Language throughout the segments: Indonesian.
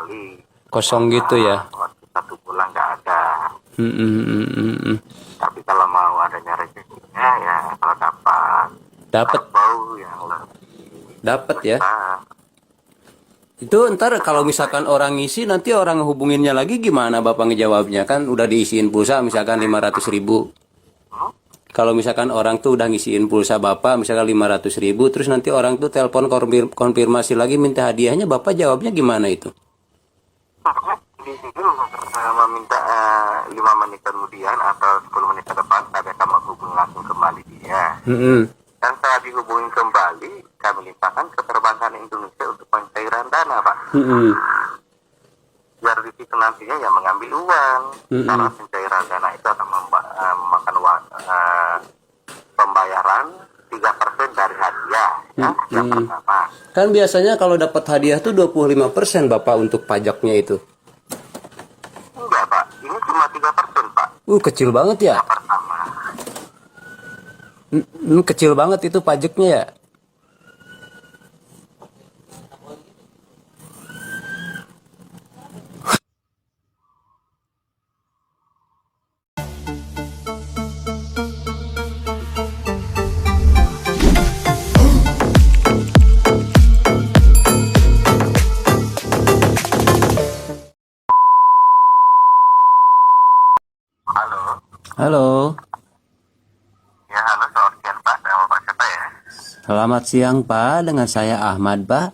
kembali. Kosong gitu ya. Waktu 1 bulan nggak ada. Hmm. Tapi kalau mau adanya rezekinya ya kalau Dapat, bau yang dapat ya. besar. Itu ntar kalau misalkan orang ngisi nanti orang ngehubunginnya lagi gimana Bapak ngejawabnya? Kan udah diisiin pulsa misalkan 500.000. Kalau misalkan orang tuh udah ngisiin pulsa Bapak misalkan 500.000, terus nanti orang tuh telepon konfirmasi lagi minta hadiahnya, Bapak jawabnya gimana itu? Di situ meminta 5 menit kemudian atau 10 menit ke depan saya akan menghubungi langsung kembali dia. Dan saat dihubungi kembali, kami limpahkan ke perbankan Indonesia untuk pencairan dana, Pak. Biar di situ nantinya yang mengambil uang. Karena pencairan dana itu akan memakan uang, pembayaran 3% dari hadiah. Ya, yang pertama. Kan biasanya kalau dapat hadiah tuh 25% Bapak untuk pajaknya itu. Enggak, Pak. Ini cuma 3%, Pak. Kecil banget ya. Yang pertama. Kecil banget itu pajaknya ya. Halo. Halo, Ya, halo. Selamat siang, Pak. Nama Pak siapa ya? selamat siang Pak, dengan saya Ahmad Pak.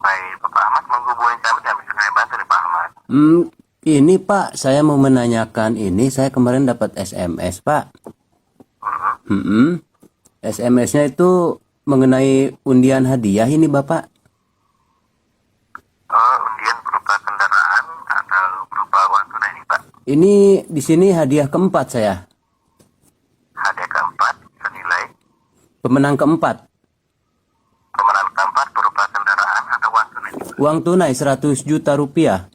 Baik, Bapak Ahmad menghubungi kami dan bisa saya bantu nih, Pak Ahmad. Ini Pak, saya mau menanyakan ini, saya kemarin dapat SMS Pak. SMS-nya itu mengenai undian hadiah ini Bapak. Oh, undian berupa kendaraan atau berupa uang tunai nih, Pak? Ini di sini hadiah keempat saya, Hadiah keempat senilai pemenang keempat. pemenang keempat berupa kendaraan atau uang tunai nih, Pak? Uang tunai 100 juta rupiah.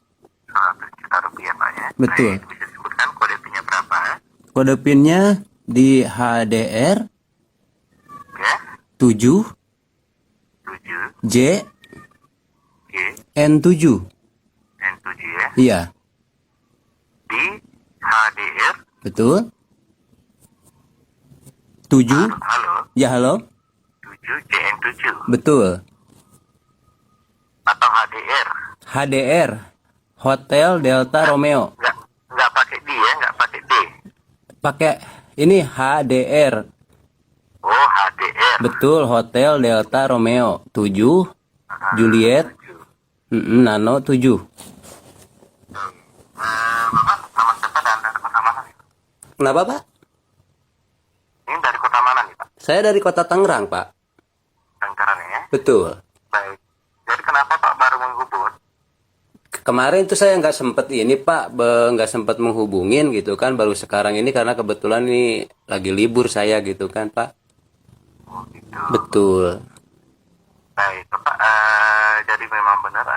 100 juta rupiah, Pak ya? Betul. Baik, bisa sebutkan kode PIN-nya berapa ya? Kode PIN-nya di HDR Ya, 7 7 J G N7. N7 ya. Iya, Di HDR. betul. 7. Halo. Ya, halo. 7 JN7 Betul. atau HDR. HDR Hotel Delta Romeo. Nggak pakai D ya, nggak pakai D. Pakai ini HDR. Oh, HDR. Betul, Hotel Delta Romeo 7 Juliet Nano 7. Bapak nama siapa dan dari kota mana nih? Kenapa Pak? Ini dari kota mana nih, Pak? Saya dari kota Tangerang Pak. Tangerang ya. Betul. Baik. Jadi kenapa Pak baru menghubung? Kemarin itu saya nggak sempet ini Pak, nggak sempet menghubungin gitu kan, baru sekarang ini karena kebetulan ini lagi libur saya gitu kan Pak. Oh, gitu. Betul. Baik, Bapak. Jadi memang benar,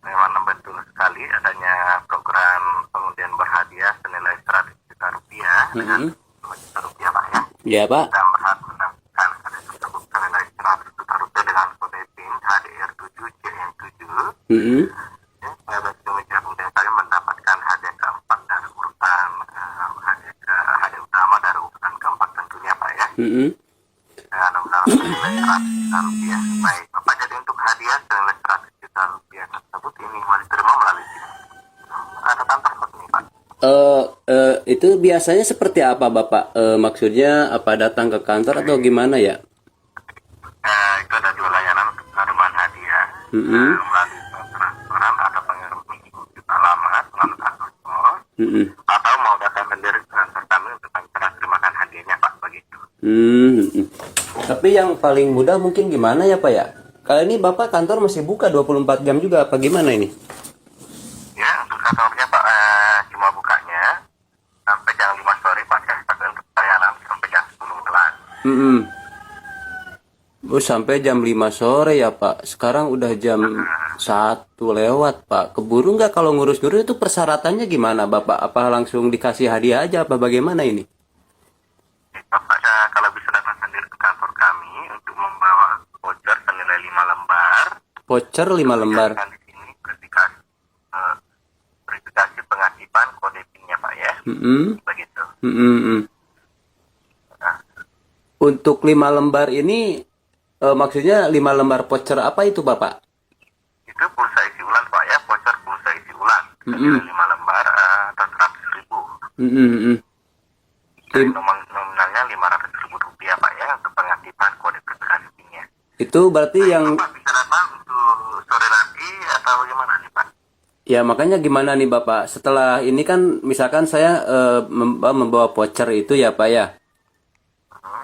memang betul sekali adanya program pengundian berhadiah senilai 100 juta rupiah. 100 juta rupiah, Pak ya. Ya Pak. Dan berhak mendapatkan hadiah tersebut senilai 100 juta rupiah dengan kode PIN HDR7JN7. Ya, sahabat kementerian kemudian kami mendapatkan hadiah keempat dari urutan hadiah utama dari urutan keempat tentunya, Pak ya. Dengan nominal senilai 100 juta rupiah. Baik, Bapak, jadi untuk hadiah senilai 100 juta rupiah tersebut ini mau diterima melalui atau kantor resmi, Pak? Itu biasanya seperti apa Bapak? Maksudnya apa datang ke kantor atau gimana ya? Itu ada 2 layanan untuk penerimaan hadiah. Melalui transferan atau pengirim alamat melalui kantor pos, atau mau datang sendiri ke kantor kami untuk kami serah terimakan hadiahnya, Pak, begitu. Tapi yang paling mudah mungkin gimana ya Pak ya? Kali ini Bapak kantor masih buka 24 jam juga apa gimana ini? Ya, untuk kantornya, Pak, cuma bukanya sampai jam 5 sore, Pak, ya, tapi untuk pelayanan sampai jam 10 malam. Oh, sampai jam 5 sore ya Pak. Sekarang udah jam 1 lewat Pak. Keburu nggak kalau ngurus-ngurus itu persyaratannya gimana Bapak? Apa langsung dikasih hadiah aja apa bagaimana ini? Bapak, kalau bisa datang sendiri ke kantor kami untuk membawa voucher senilai 5 lembar. Voucher 5 lembar. Dijadikan di sini penaktifan kode PIN-nya Pak ya. Begitu. Nah, Untuk 5 lembar ini maksudnya 5 lembar voucher apa itu Bapak? itu pulsa isi ulang Pak ya, voucher pulsa isi ulang. Jadi 5 lembar atau 100.000. Jadi nominalnya 500.000 rupiah Pak ya untuk pengaktifan kode verifikasi PIN-nya. Itu berarti yang Bapak bisa datang untuk sore nanti atau gimana nih Pak? ya makanya gimana nih Bapak? Setelah ini kan misalkan saya membawa voucher itu ya Pak ya.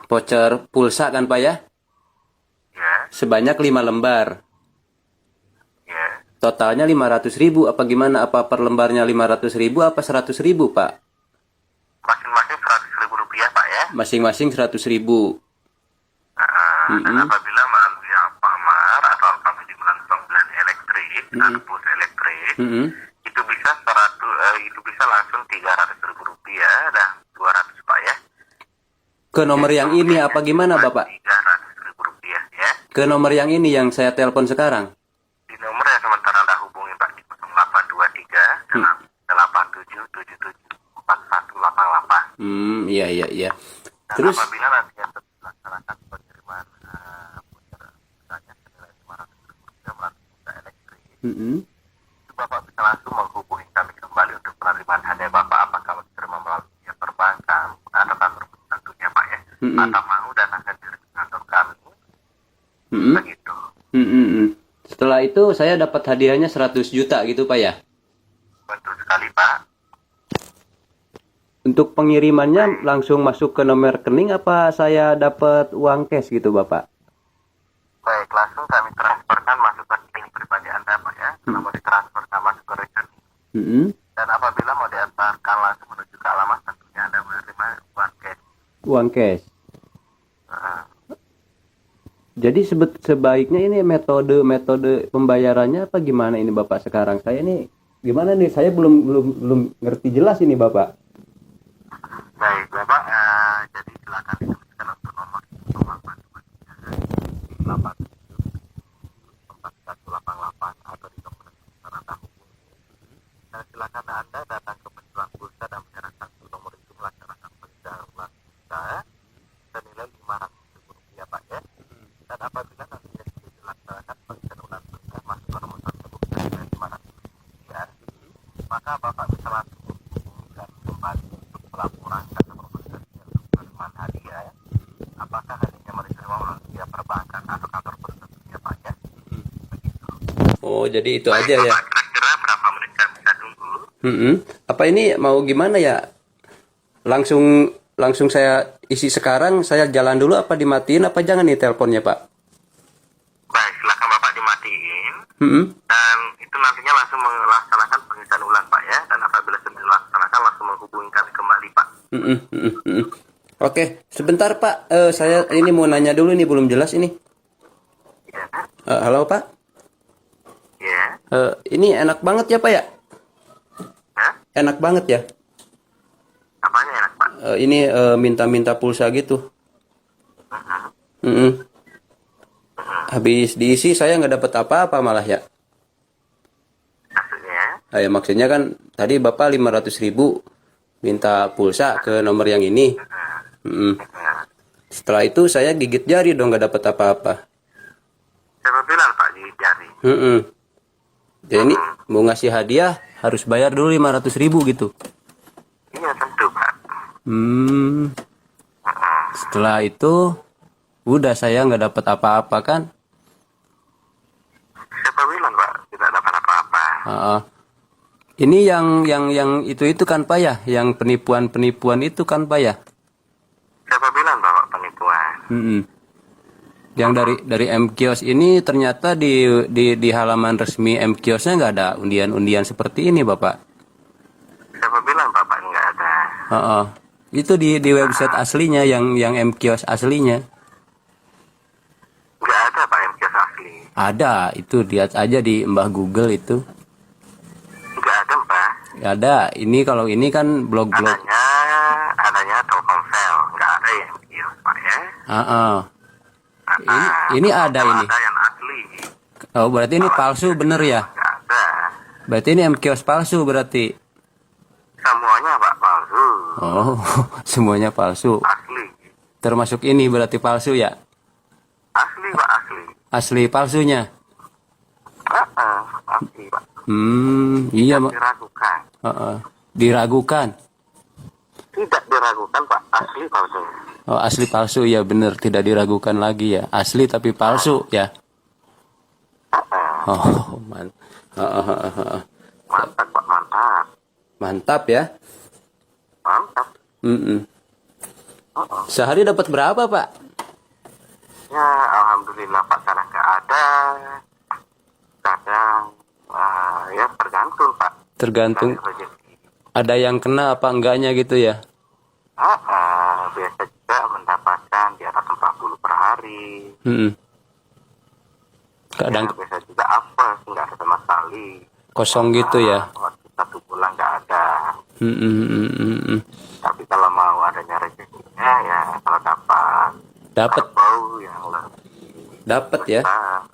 Voucher pulsa kan Pak ya? Ya, Sebanyak 5 lembar. ya. Totalnya 500.000 apa gimana? Apa per lembarnya 500.000 apa 100.000 Pak? Masing-masing 100.000 rupiah Pak ya. Masing-masing 100.000. Dan apabila melalui Alfamart atau Alfamart di bulan 9 elektrik atau pulsa elektrik, itu bisa itu bisa langsung 300.000 rupiah dan 200 Pak ya. Ke nomor yang ini apa gimana Bapak? 300.000 rupiah ya. Ke nomor yang ini yang saya telepon sekarang. Di nomor yang sementara Anda hubungi Pak di 0823 87774188. Iya iya iya. Dan Terus apabila nantinya dilaksanakan pengiriman voucher misalnya senilai 500.000 rupiah melalui pulsa elektrik, itu Bapak bisa langsung menghubungi kami kembali untuk penerimaan hadiah Bapak apakah diterima melalui via perbankan atau kantor pos tentunya Pak ya, atau mau datangkan diri ke kantor kami. Begitu. setelah itu saya dapat hadiahnya 100 juta gitu Pak ya. Betul sekali Pak. Untuk pengirimannya langsung masuk ke nomor rekening apa saya dapat uang cash gitu Bapak? Baik, langsung kami transferkan masuk ke rekening pribadi Anda Pak ya. Kalau mau ditransferkan masuk ke rekening. Dan apabila mau diantarkan langsung menuju ke alamat tentunya Anda menerima uang cash. Uang cash. Jadi sebaiknya ini metode pembayarannya apa gimana ini Bapak sekarang? Saya ini gimana nih? Saya belum ngerti jelas ini Bapak. Baik, Bapak, jadi silakan dituliskan untuk nomor 0887 atau di nomor yang Anda hubungi. Dan silakan Anda datang ke penjual pulsa dan menyerahkan nomor itu melaksanakan penjualan pulsa senilai 500.000 rupiah Pak ya. Dan apabila nantinya dilaksanakan penjualan pulsa masuk ke nomor tersebut senilai 500.000 rupiah, maka Bapak bisa langsung menghubungi kami kembali untuk pelaporan ke proses untuk penerimaan hadiah. Apakah hadiahnya diterima melalui via perbankan atau kantor pos tentunya Pak ya. Begitu. Oh, jadi itu aja ya. Bapak kira-kira berapa menit kami bisa tunggu? Apa ini mau gimana ya? Langsung saya isi sekarang, saya jalan dulu apa dimatiin apa jangan nih teleponnya Pak? Baik, silakan Bapak dimatiin. Dan itu nantinya langsung melaksanakan pengisian ulang Pak ya. Dan apabila sudah dilaksanakan langsung menghubungi kami kembali Pak. Oke, sebentar Pak. Saya ini mau nanya dulu nih, belum jelas ini. Ya. Halo Pak. Ya. Ini enak banget ya Pak ya? Hah? Enak banget ya. Apanya enak Pak? Ini minta-minta pulsa gitu. Habis diisi saya nggak dapat apa-apa malah ya. Maksudnya? Maksudnya kan tadi Bapak 500.000 minta pulsa ke nomor yang ini. Setelah itu saya gigit jari dong nggak dapat apa-apa. Siapa bilang Pak di jari? Jadi ini mau ngasih hadiah harus bayar dulu 500.000 gitu. Iya tentu Pak. Setelah itu udah saya nggak dapat apa-apa kan? Siapa bilang Pak tidak dapat apa-apa? Ini yang itu kan Pak ya, yang penipuan itu kan Pak ya? Siapa bilang Bapak penipuan? Yang dari M-Kios ini ternyata di halaman resmi M-Kiosnya nggak ada undian-undian seperti ini Bapak. Siapa bilang Bapak nggak ada? Itu di website aslinya yang M-Kios aslinya. Nggak ada Pak MKS asli. Ada, itu lihat aja di Mbah Google itu. Nggak ada Pak. Ada, ini kalau ini kan blog-blog. Adanya Telkomsel, nggak ada yang MKS Pak ya. Ini ada ini. Ada yang asli. Oh, berarti ini palsu bener ya? Nggak ada. Berarti ini M-Kios palsu berarti. Semuanya Pak palsu. Oh, semuanya palsu. Asli. Termasuk ini berarti palsu ya? Asli Pak, asli. Asli palsunya? Asli Pak. Iya, Mak. Diragukan. Diragukan. Tidak diragukan Pak, asli palsu. Oh, asli palsu ya, bener, tidak diragukan lagi ya. Asli tapi palsu ya. Oh, Mantap Pak, mantap. mantap ya. Mantap. Sehari dapat berapa, Pak? Ya, alhamdulillah Pak, karena nggak ada. Kadang, ya tergantung Pak. Tergantung. Dari rezeki. Ada yang kena apa enggaknya gitu ya? Biasa juga mendapatkan di atas 40 per hari. Kadang Ya, biasa juga apa, nggak ada sama sekali. kosong gitu ya. Waktu 1 bulan nggak ada. Tapi kalau mau adanya rezekinya, ya kalau Dapat, bau yang lebih dapat ya. besar.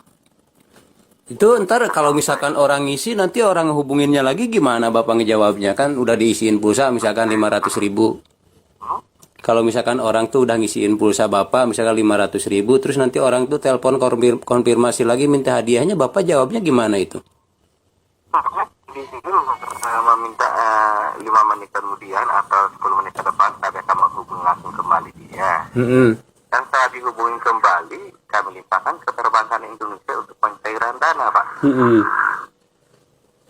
Itu ntar kalau misalkan orang ngisi, nanti orang hubunginnya lagi gimana Bapak ngejawabnya? Kan udah diisiin pulsa misalkan 500.000. Kalau misalkan orang tuh udah ngisiin pulsa Bapak misalkan 500.000, terus nanti orang tuh telepon konfirmasi lagi minta hadiahnya, Bapak jawabnya gimana itu? Di sini meminta 5 menit kemudian atau 10 menit ke depan saya akan menghubungi langsung kembali dia. Dan saat dihubungi kembali, kami limpahkan ke perbankan Indonesia untuk pencairan dana, Pak.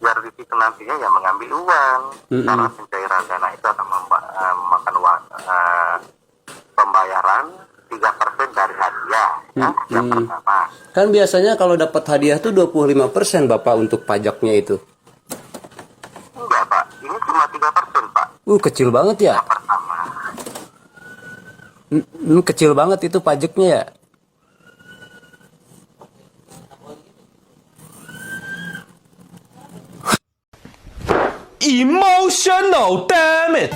Biar di situ nantinya yang mengambil uang. Karena pencairan dana itu akan memakan uang, pembayaran 3% dari hadiah. Ya, yang pertama. Kan biasanya kalau dapat hadiah tuh 25% Bapak untuk pajaknya itu. Enggak, Pak. Ini cuma 3%, Pak. Kecil banget ya. Yang pertama. Kecil banget itu pajaknya ya. Emotional, damn it!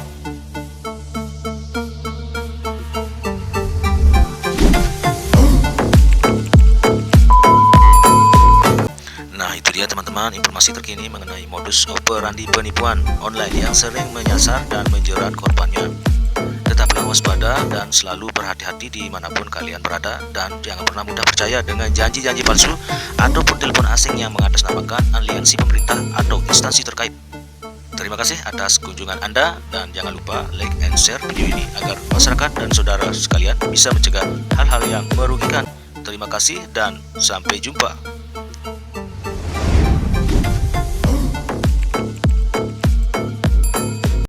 Nah, itu dia teman-teman informasi terkini mengenai modus operandi penipuan online yang sering menyasar dan menjerat korbannya. Tetaplah waspada dan selalu berhati-hati dimanapun kalian berada, dan jangan pernah mudah percaya dengan janji-janji palsu ataupun telepon asing yang mengatasnamakan aliansi pemerintah atau instansi terkait. Terima kasih atas kunjungan Anda, dan jangan lupa like and share video ini agar masyarakat dan saudara sekalian bisa mencegah hal-hal yang merugikan. Terima kasih dan sampai jumpa.